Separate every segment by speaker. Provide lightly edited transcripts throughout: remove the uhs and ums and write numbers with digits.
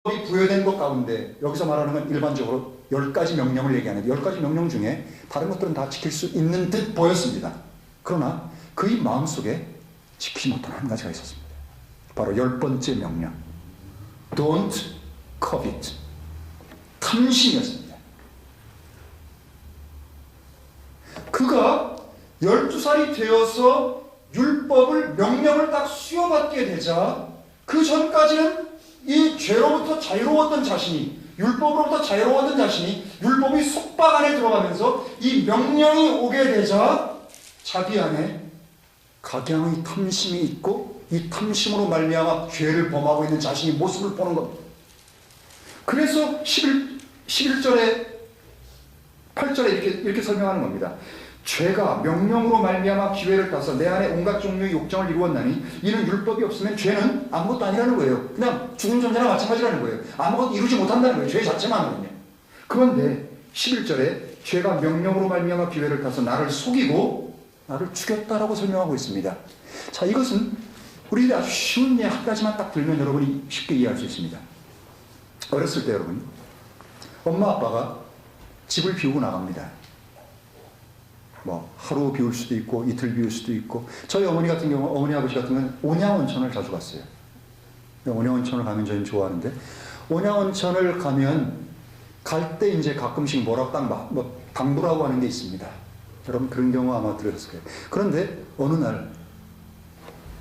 Speaker 1: 율법이 부여된 것 가운데 여기서 말하는 건 일반적으로 10가지 명령을 얘기하는데 10가지 명령 중에 다른 것들은 다 지킬 수 있는 듯 보였습니다. 그러나 그의 마음속에 지키지 못한 한 가지가 있었습니다. 바로 10번째 명령, Don't covet. 탐심이었습니다. 그가 12살이 되어서 율법을, 명령을 딱 수여받게 되자 그 전까지는 이 죄로부터 자유로웠던 자신이, 율법으로부터 자유로웠던 자신이 율법이 속박 안에 들어가면서 이 명령이 오게 되자 자기 안에 각양의 탐심이 있고 이 탐심으로 말미암아 죄를 범하고 있는 자신의 모습을 보는 겁니다. 그래서 11절에 8절에 이렇게 설명하는 겁니다. 죄가 명령으로 말미암아 기회를 따서 내 안에 온갖 종류의 욕정을 이루었나니 이는 율법이 없으면 죄는 아무것도 아니라는 거예요. 그냥 죽은 존재나 마찬가지라는 거예요. 아무것도 이루지 못한다는 거예요. 죄 자체만은요. 그런데 11절에 죄가 명령으로 말미암아 기회를 따서 나를 속이고 나를 죽였다라고 설명하고 있습니다. 자, 이것은 우리들이 아주 쉬운 예 한 가지만 딱 들면 여러분이 쉽게 이해할 수 있습니다. 어렸을 때 여러분, 엄마 아빠가 집을 비우고 나갑니다. 뭐 하루 비울 수도 있고 이틀 비울 수도 있고, 저희 어머니 같은 경우, 어머니 아버지 같은 경우는 온양온천을 자주 갔어요. 온양온천을 가면 저는 좋아하는데, 온양온천을 가면 갈 때 이제 가끔씩 뭐라고 뭐 당부라고 하는 게 있습니다. 여러분 그런 경우 아마 들으셨을 거예요. 그런데 어느 날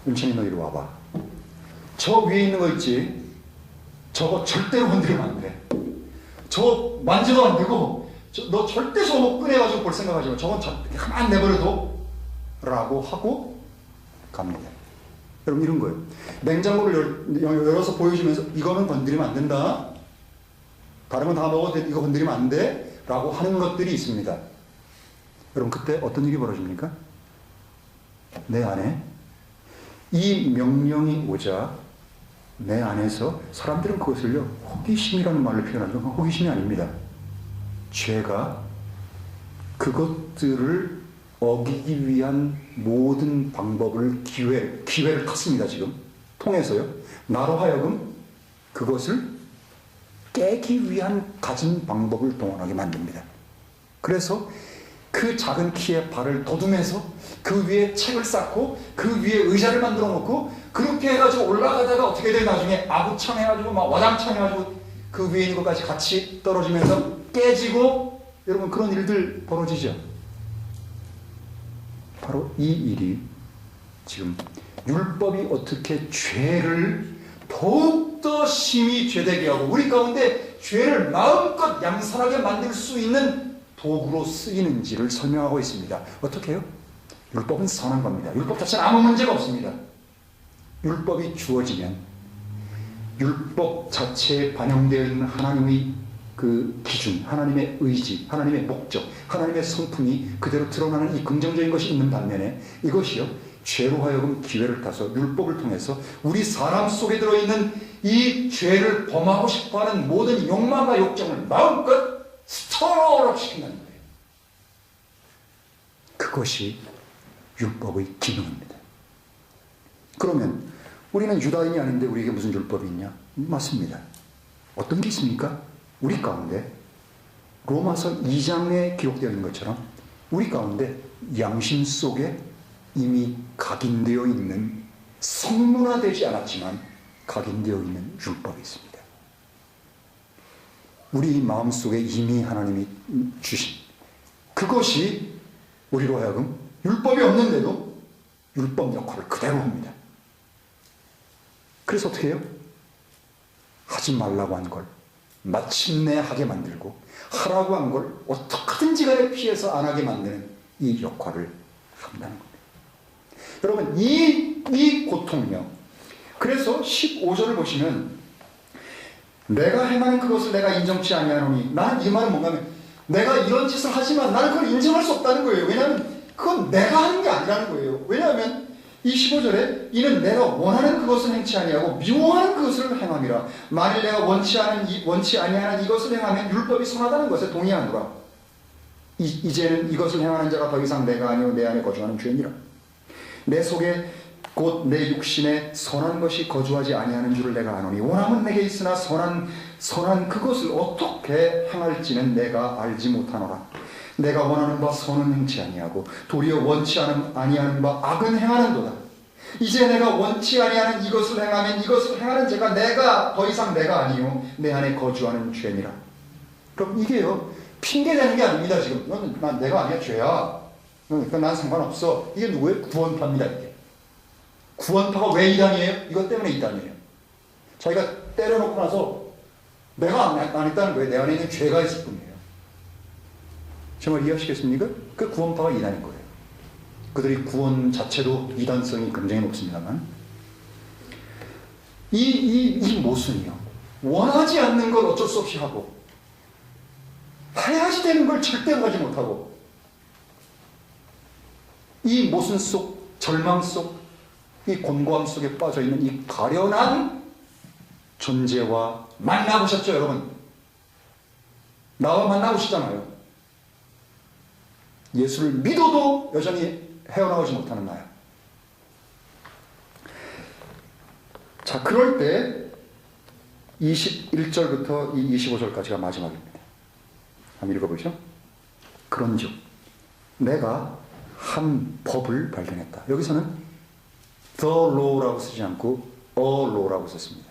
Speaker 1: 은천이 너 이리 와봐. 저 위에 있는 거 있지? 저거 절대로 건드리면 안 돼. 저거 만져도 안 되고 너 절대 저거 꺼내가지고 볼 생각하지 마. 저건 가만 내버려둬 라고 하고 갑니다. 여러분 이런 거예요. 냉장고를 열어서 보여주면서 이거는 건드리면 안 된다. 다른 건 다 먹어도 돼. 이거 건드리면 안 돼. 라고 하는 것들이 있습니다. 여러분 그때 어떤 일이 벌어집니까? 내 안에 이 명령이 오자 내 안에서 사람들은 그것을요 호기심이라는 말로 표현하는 건 호기심이 아닙니다. 죄가 그것들을 어기기 위한 모든 방법을 기회를 탔습니다. 지금 통해서요 나로 하여금 그것을 깨기 위한 가진 방법을 동원하게 만듭니다. 그래서 그 작은 키에 발을 더듬해서 그 위에 책을 쌓고 그 위에 의자를 만들어 놓고 그렇게 해가지고 올라가다가 어떻게 돼 나중에 아구창 해가지고 막 와장창 해가지고 그 위에 있는 것까지 같이 떨어지면서 깨지고, 여러분 그런 일들 벌어지죠. 바로 이 일이 지금 율법이 어떻게 죄를 더욱더 심히 죄되게 하고 우리 가운데 죄를 마음껏 양산하게 만들 수 있는 도구로 쓰이는지를 설명하고 있습니다. 어떻게 해요? 율법은 선한 겁니다. 율법 자체는 아무 문제가 없습니다. 율법이 주어지면 율법 자체에 반영되어 있는 하나님의 그 기준, 하나님의 의지, 하나님의 목적, 하나님의 성품이 그대로 드러나는 이 긍정적인 것이 있는 반면에 이것이요 죄로 하여금 기회를 타서 율법을 통해서 우리 사람 속에 들어있는 이 죄를 범하고 싶어하는 모든 욕망과 욕정을 마음껏 스톱 시킨다는 거예요. 그것이 율법의 기능입니다. 그러면 우리는 유다인이 아닌데 우리에게 무슨 율법이 있냐? 맞습니다. 어떤 게 있습니까? 우리 가운데 로마서 2장에 기록되어 있는 것처럼 우리 가운데 양심 속에 이미 각인되어 있는, 성문화되지 않았지만 각인되어 있는 율법이 있습니다. 우리 마음속에 이미 하나님이 주신 그것이 우리로 하여금 율법이 없는데도 율법 역할을 그대로 합니다. 그래서 어떻게 해요? 하지 말라고 한 걸 마침내 하게 만들고 하라고 한 걸 어떻게든지 간에 피해서 안 하게 만드는 이 역할을 한다는 겁니다. 여러분 이 고통요. 그래서 15절을 보시면 내가 행하는 그것을 내가 인정치 아니하노니, 나는 이 말은 뭔가 하면 내가 이런 짓을 하지만 나는 그걸 인정할 수 없다는 거예요. 왜냐하면 그건 내가 하는 게 아니라는 거예요. 왜냐하면 이 15절에 이는 내가 원하는 그것을 행치 아니하고 미워하는 그것을 행함이라. 만일 내가 원치 아니하는 이것을 행하면 율법이 선하다는 것에 동의하노라. 이제는 이것을 행하는 자가 더 이상 내가 아니요 내 안에 거주하는 죄니라. 내 속에 곧 내 육신에 선한 것이 거주하지 아니하는 줄을 내가 아노니 원함은 내게 있으나 선한 그것을 어떻게 행할지는 내가 알지 못하노라. 내가 원하는 바 선은 행치 아니하고 도리어 원치 아니하는 바 악은 행하는도다. 이제 내가 원치 아니하는 이것을 행하면 이것을 행하는 죄가 내가 더 이상 내가 아니요 내 안에 거주하는 죄니라. 그럼 이게요 핑계 대는 게 아닙니다. 지금 난 내가 아니야 죄야. 그러니까 난 상관없어. 이게 누구예요? 구원파입니다. 이게 구원파가 왜 이단이에요? 이것 때문에 이단이에요. 자기가 때려놓고 나서 내가 안 했다는 거예요. 내 안에 있는 죄가 있을 뿐이에요. 정말 이해하시겠습니까? 그 구원파가 이단인 거예요. 그들이 구원 자체도 이단성이 굉장히 높습니다만 이 모순이요. 원하지 않는 걸 어쩔 수 없이 하고 해야지 되는 걸 절대로 하지 못하고 이 모순 속 절망 속 이 곤고함 속에 빠져있는 이 가련한 존재와 만나보셨죠 여러분? 나와 만나보시잖아요. 예수를 믿어도 여전히 헤어나오지 못하는 나야. 자, 그럴 때 21절부터 이 25절까지가 마지막입니다. 한번 읽어보시죠. 그런즉 내가 한 법을 발견했다. 여기서는 the law라고 쓰지 않고 a law라고 썼습니다.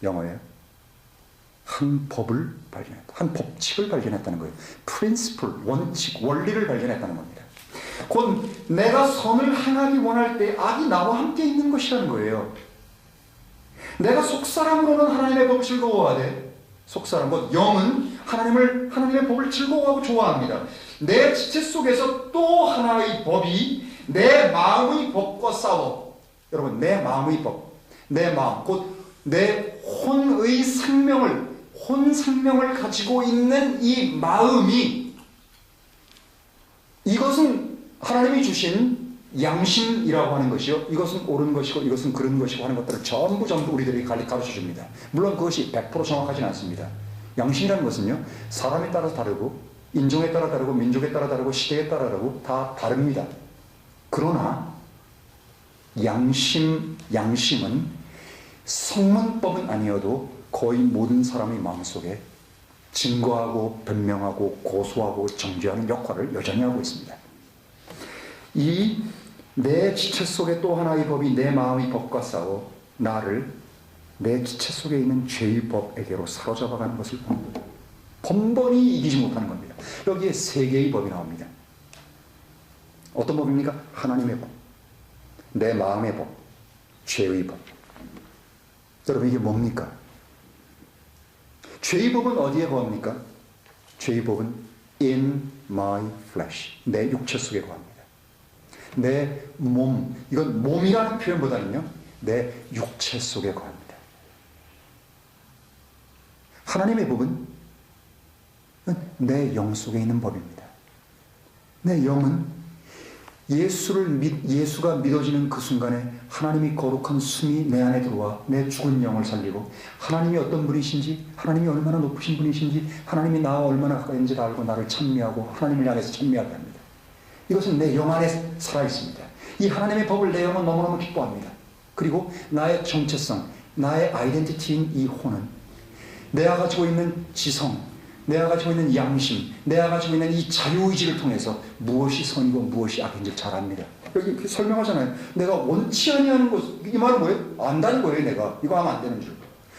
Speaker 1: 영어예요. 한 법을 발견했다. 한 법칙을 발견했다는 거예요. principle, 원칙, 원리를 발견했다는 겁니다. 곧 내가 선을 행하기 원할 때 악이 나와 함께 있는 것이라는 거예요. 내가 속사람으로는 하나님의 법을 즐거워하되 속사람, 곧 영은 하나님의 법을 즐거워하고 좋아합니다. 내 지체 속에서 또 하나의 법이 내 마음의 법과 싸워. 여러분, 내 마음의 법, 내 마음, 곧 내 혼의 생명을 가지고 있는 이 마음이, 이것은 하나님이 주신 양심이라고 하는 것이요, 이것은 옳은 것이고 이것은 그른 것이고 하는 것들을 전부 우리들이 가르쳐 줍니다. 물론 그것이 100% 정확하지는 않습니다. 양심이라는 것은요, 사람에 따라 다르고 인종에 따라 다르고 민족에 따라 다르고 시대에 따라 다르고 다 다릅니다. 그러나 양심은 성문법은 아니어도 거의 모든 사람의 마음속에 증거하고 변명하고 고소하고 정죄하는 역할을 여전히 하고 있습니다. 이 내 지체 속에 또 하나의 법이 내 마음의 법과 싸워 나를 내 지체 속에 있는 죄의 법에게로 사로잡아가는 것을 봅니다. 번번이 이기지 못하는 겁니다. 여기에 세 개의 법이 나옵니다. 어떤 법입니까? 하나님의 법, 내 마음의 법, 죄의 법. 여러분, 이게 뭡니까? 죄의 법은 어디에 거합니까? 죄의 법은 in my flesh, 내 육체 속에 거합니다. 내 몸, 이건 몸이라는 표현보다는요, 내 육체 속에 거합니다. 하나님의 법은 내 영 속에 있는 법입니다. 내 영은 예수가 믿어지는 그 순간에 하나님이 거룩한 숨이 내 안에 들어와 내 죽은 영을 살리고, 하나님이 어떤 분이신지, 하나님이 얼마나 높으신 분이신지, 하나님이 나와 얼마나 가까이인지 알고 나를 찬미하고 하나님을 향해서 찬미하게 합니다. 이것은 내 영 안에 살아있습니다. 이 하나님의 법을 내 영은 너무너무 기뻐합니다. 그리고 나의 정체성, 나의 아이덴티티인 이 혼은 내가 가지고 있는 지성, 내가 가지고 있는 양심, 내가 가지고 있는 이 자유의지를 통해서 무엇이 선이고 무엇이 악인지 잘 압니다. 여기 이렇게 설명하잖아요. 내가 원치 아니하는 것, 이 말은 뭐예요? 안다는 거예요. 내가 이거 하면 안 되는 줄.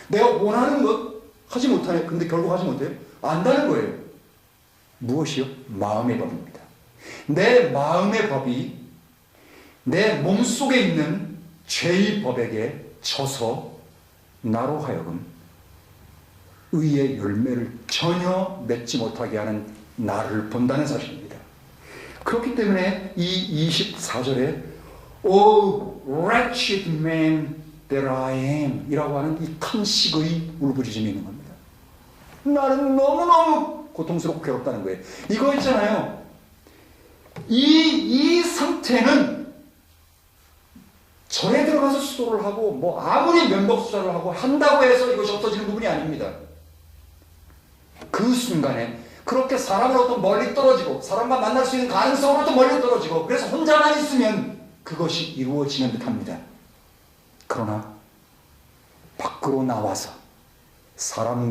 Speaker 1: 내가 원하는 것 하지 못하네. 근데 결국 하지 못해요. 안다는 거예요. 무엇이요? 마음의 법입니다. 내 마음의 법이 내 몸속에 있는 죄의 법에게 져서 나로 하여금 의의 열매를 전혀 맺지 못하게 하는 나를 본다는 사실입니다. 그렇기 때문에 이 24절에 Oh wretched man that I am 이라고 하는 이 탄식의 울부짖음이 있는 겁니다. 나는 너무너무 고통스럽고 괴롭다는 거예요. 이거 있잖아요. 이 상태는 절에 들어가서 수도를 하고 뭐 아무리 면법수사를 하고 한다고 해서 이것이 없어지는 부분이 아닙니다. 그 순간에 그렇게 사람으로부터 멀리 떨어지고 사람과 만날 수 있는 가능성으로부터 멀리 떨어지고, 그래서 혼자만 있으면 그것이 이루어지는 듯합니다. 그러나 밖으로 나와서 사람과